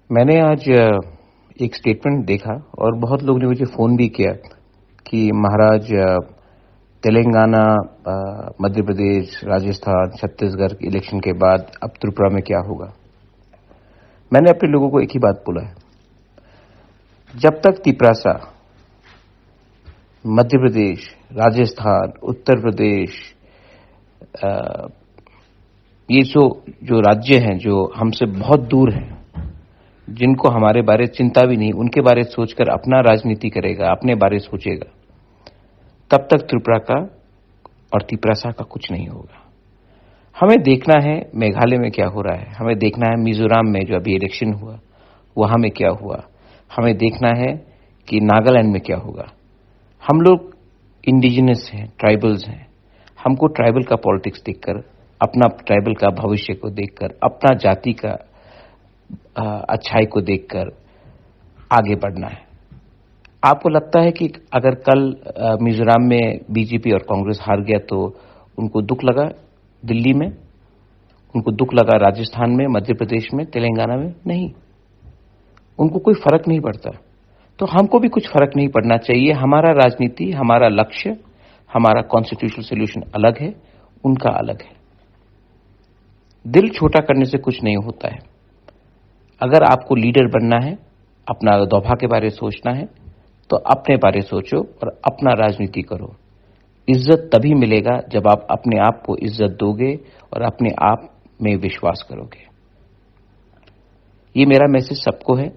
मैंने आज एक स्टेटमेंट देखा और बहुत लोगों ने मुझे फ़ोन भी किया कि महाराज तेलंगाना, मध्य प्रदेश, राजस्थान, छत्तीसगढ़ इलेक्शन के बाद अब त्रिपुरा में क्या होगा। मैंने अपने लोगों को एक ही बात बोला है, जब तक तिपरासा, मध्य प्रदेश, राजस्थान, उत्तर प्रदेश, ये जो राज्य हैं जो हमसे बहुत दूर हैं, जिनको हमारे बारे चिंता भी नहीं, उनके बारे सोचकर अपना राजनीति करेगा, अपने बारे सोचेगा, तब तक त्रिपुरा का और तिपरासा का कुछ नहीं होगा। हमें देखना है मेघालय में क्या हो रहा है, हमें देखना है मिजोरम में जो अभी इलेक्शन हुआ वहां में क्या हुआ, हमें देखना है कि नागालैंड में क्या होगा। हम लोग इंडिजिनस हैं, ट्राइबल्स हैं। हमको ट्राइबल का पॉलिटिक्स देखकर, अपना ट्राइबल का भविष्य को देखकर, अपना जाति का अच्छाई को देखकर आगे बढ़ना है। आपको लगता है कि अगर कल मिजोरम में बीजेपी और कांग्रेस हार गया तो उनको दुख लगा? दिल्ली में उनको दुख लगा, राजस्थान में, मध्य प्रदेश में, तेलंगाना में? नहीं, उनको कोई फर्क नहीं पड़ता। तो हमको भी कुछ फर्क नहीं पड़ना चाहिए। हमारा राजनीति, हमारा लक्ष्य, हमारा कॉन्स्टिट्यूशनल सोल्यूशन अलग है, उनका अलग है। दिल छोटा करने से कुछ नहीं होता है। अगर आपको लीडर बनना है, अपना दोभा के बारे सोचना है, तो अपने बारे सोचो और अपना राजनीति करो। इज्जत तभी मिलेगा जब आप अपने आप को इज्जत दोगे और अपने आप में विश्वास करोगे। ये मेरा मैसेज सबको है।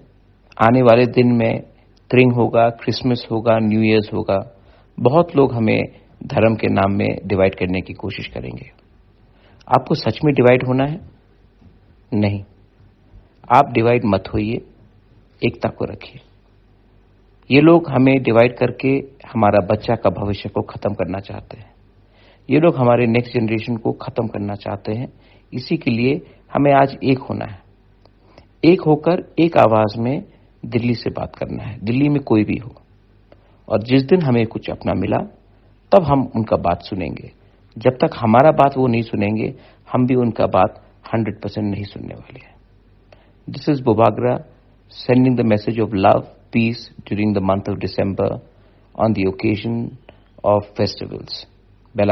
आने वाले दिन में त्रिंग होगा, क्रिसमस होगा, न्यू ईयर्स होगा। बहुत लोग हमें धर्म के नाम में डिवाइड करने की कोशिश करेंगे। आपको सच में डिवाइड होना है? नहीं, आप डिवाइड मत होइए, एकता को रखिए। ये लोग हमें डिवाइड करके हमारा बच्चा का भविष्य को खत्म करना चाहते हैं। ये लोग हमारे नेक्स्ट जनरेशन को खत्म करना चाहते हैं। इसी के लिए हमें आज एक होना है। एक होकर एक आवाज में दिल्ली से बात करना है, दिल्ली में कोई भी हो। और जिस दिन हमें कुछ अपना मिला तब हम उनका बात सुनेंगे। जब तक हमारा बात वो नहीं सुनेंगे, हम भी उनका बात 100% नहीं सुनने वाले हैं। This is Bobagra sending the message of love, peace during the month of December on the occasion of festivals. Bella